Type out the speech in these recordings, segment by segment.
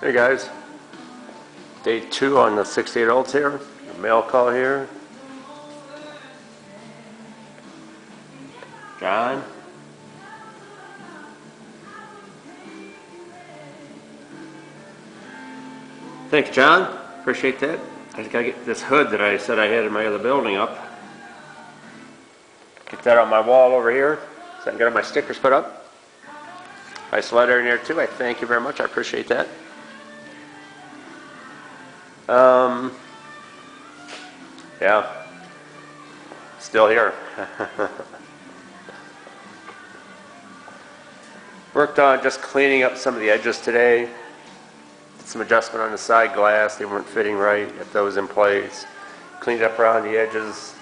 Hey guys, day 2 on the 68 Olds here, a mail call here. John. Thanks, John. Appreciate that. I just gotta get this hood that I said I had in my other building up. Get that on my wall over here so I can get all my stickers put up. Nice letter in there too. I thank you very much. I appreciate that. Yeah, still here. Worked on just cleaning up some of the edges today. Did some adjustment on the side glass. They weren't fitting right. Got those in place. Cleaned up around the edges.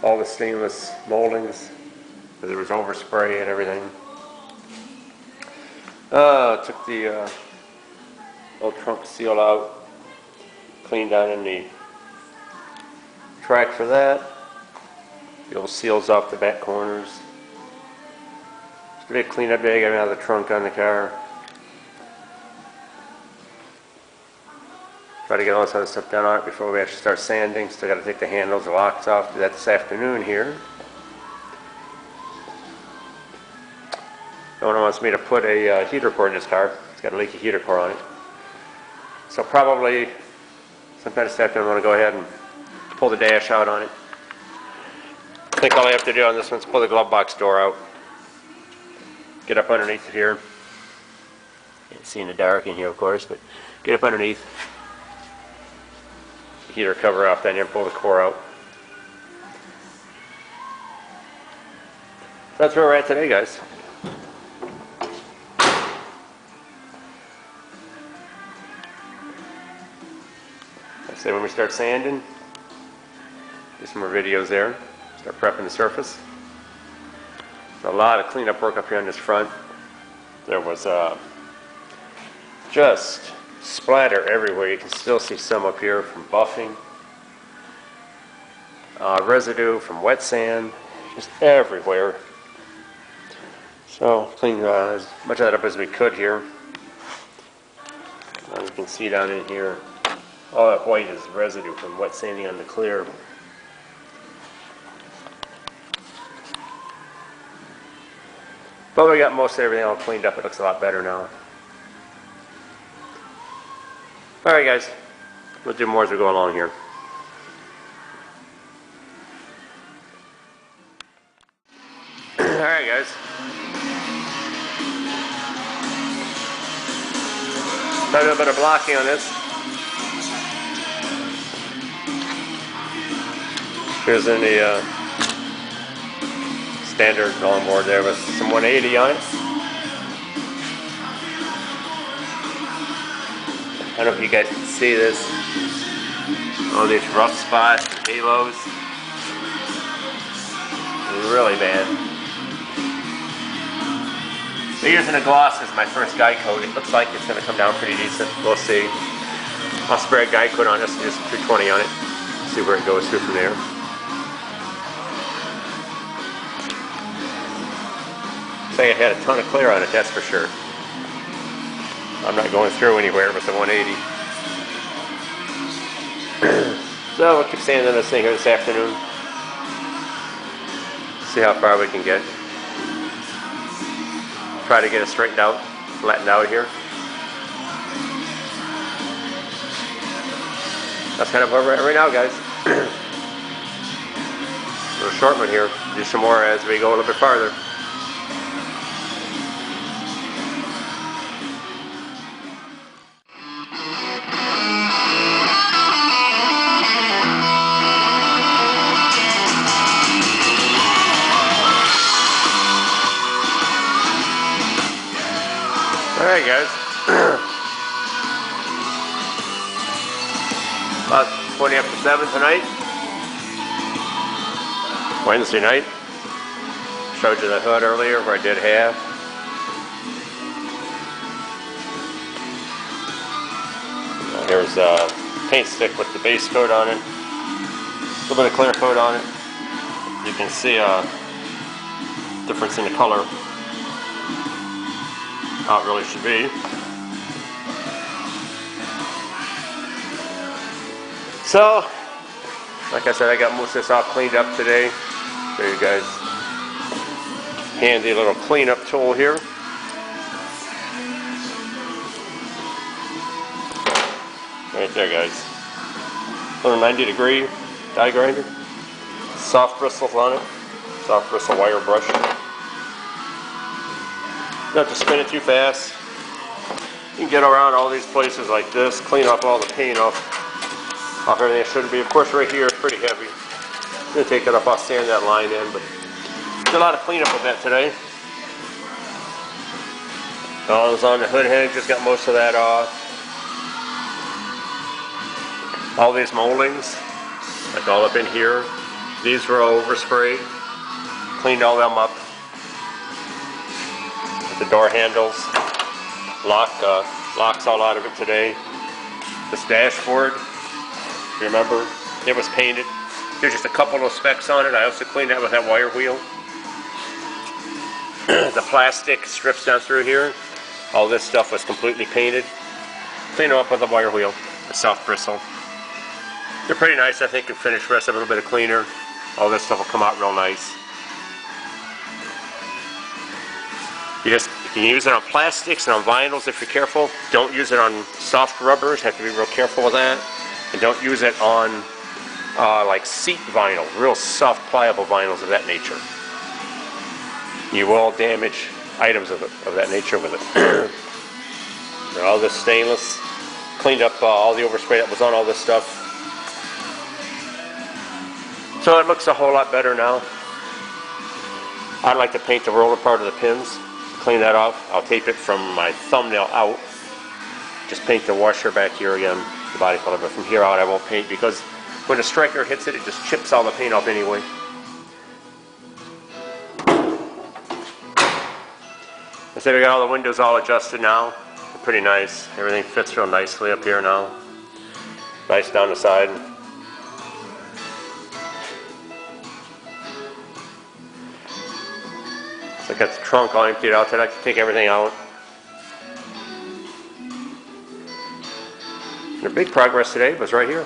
All the stainless moldings. There was overspray and everything. Took the old trunk seal out. Cleaned down in the track for that. The old seals off the back corners. Just a big cleanup day, getting out of the trunk on the car. Try to get all this other stuff done on it before we actually start sanding. Still got to take the handles, the locks off. Do that this afternoon here. No one wants me to put a heater core in this car. It's got a leaky heater core on it. So probably sometime this afternoon I'm going to go ahead and pull the dash out on it. I think all I have to do on this one is pull the glove box door out. Get up underneath it here. Can't see in the dark in here, of course, but get up underneath. The heater cover off, then you pull the core out. So that's where we're at today, guys. I say when we start sanding, do some more videos there. Start prepping the surface. A lot of cleanup work up here on this front. There was just splatter everywhere. You can still see some up here from buffing. Residue from wet sand, just everywhere. So clean as much of that up as we could here. You can see down in here, all that white is residue from wet sanding on the clear. But we got most of everything all cleaned up. It looks a lot better now. Alright guys, we'll do more as we go along here. Alright guys. Try to do a bit of blocking on this. Here's in the standard longboard there with some 180 on it. I don't know if you guys can see this. All these rough spots, halos. Really bad. They're using a gloss as my first guide coat. It looks like it's going to come down pretty decent. We'll see. I'll spray a guide coat on this and just 220 on it. See where it goes through from there. I had a ton of clear on it, that's for sure. I'm not going through anywhere with the 180. So we'll keep sanding this thing here this afternoon. See how far we can get. Try to get it straightened out, flattened out here. That's kind of where we're at right now, guys. A little short one here. Do some more as we go a little bit farther. Alright guys, about 20 after 7 tonight, Wednesday night. Showed you the hood earlier where I did half. Here's a paint stick with the base coat on it, a little bit of clear coat on it. You can see a difference in the color. How it really should be. So, like I said, I got most of this all cleaned up today. Show you guys. Handy little cleanup tool here. Right there, guys. Little 90-degree die grinder. Soft bristles on it. Soft bristle wire brush. You don't have to spin it too fast. You can get around all these places like this, clean up all the paint off everything it shouldn't be. Of course, right here it's pretty heavy. I'm going to take it up, I'll sand that line in, but did a lot of cleanup with that today. All I was on the hood head, just got most of that off. All these moldings, like all up in here, these were all oversprayed. Cleaned all them up. The door handles, locks all out of it today. This dashboard, you remember, it was painted. There's just a couple of specks on it. I also cleaned that with that wire wheel. The plastic strips down through here, all this stuff was completely painted. Clean them up with a wire wheel, a soft bristle. They're pretty nice, I think, and finish rest a little bit of cleaner. All this stuff will come out real nice. You can use it on plastics and on vinyls if you're careful. Don't use it on soft rubbers, have to be real careful with that. And don't use it on like seat vinyl, real soft pliable vinyls of that nature. You will damage items of that nature with it. All this stainless, cleaned up all the overspray that was on all this stuff. So it looks a whole lot better now. I'd like to paint the roller part of the pins. Clean that off. I'll tape it from my thumbnail out. Just paint the washer back here again, the body color, but from here out I won't paint because when the striker hits it, it just chips all the paint off anyway. I said we got all the windows all adjusted now. They're pretty nice. Everything fits real nicely up here now. Nice down the side. So I got the trunk all emptied out. I'd like to take everything out. The big progress today was right here.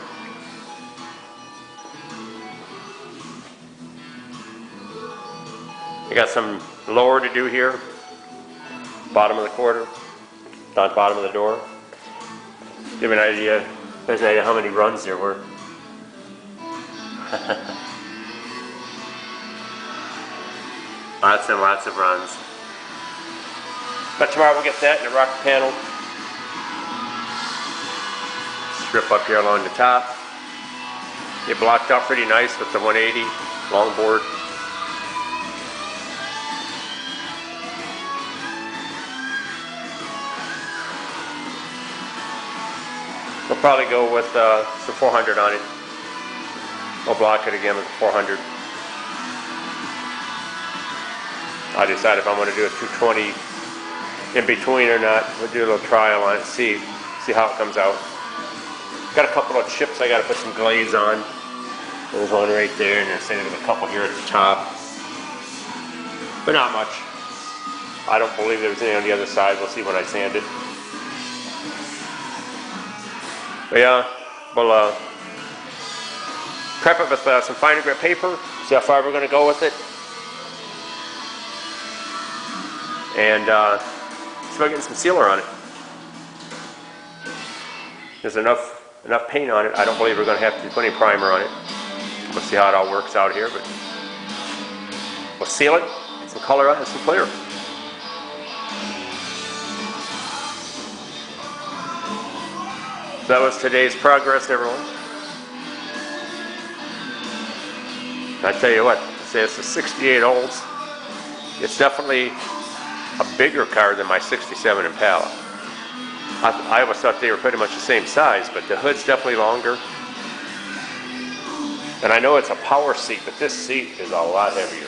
I got some lower to do here. Bottom of the quarter, down the bottom of the door. Give an idea, there's an idea how many runs there were. Lots and lots of runs. But tomorrow we'll get that in the rocker panel. Strip up here along the top. It blocked out pretty nice with the 180 longboard. We'll probably go with some 400 on it. We'll block it again with 400. I decide if I'm going to do a 220 in between or not. We'll do a little trial on it, see how it comes out. Got a couple of chips I got to put some glaze on. There's one right there, and there's a couple here at the top. But not much. I don't believe there's any on the other side. We'll see when I sand it. But yeah, we'll prep it with some finer grit paper, see how far we're going to go with it. And see about getting some sealer on it. There's enough paint on it. I don't believe we're going to have to put any primer on it. We'll see how it all works out here, but we'll seal it, get some color on it, and some clear. That was today's progress, everyone. I tell you what, say it's a 68 Olds. It's definitely a bigger car than my 67 Impala. I always thought they were pretty much the same size, but the hood's definitely longer. And I know it's a power seat, but this seat is a lot heavier.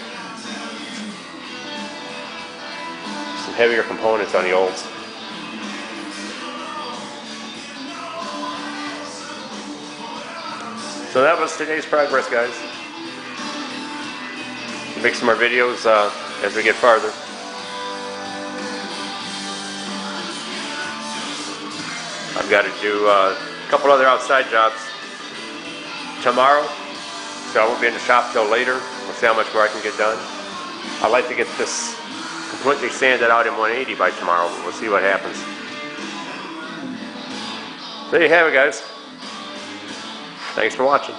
Some heavier components on the Olds. So that was today's progress, guys. We'll make some more videos as we get farther. I've got to do a couple other outside jobs. tomorrow, so I won't be in the shop till later. We'll see how much more I can get done. I'd like to get this completely sanded out in 180 by tomorrow, but we'll see what happens. There you have it, guys. Thanks for watching.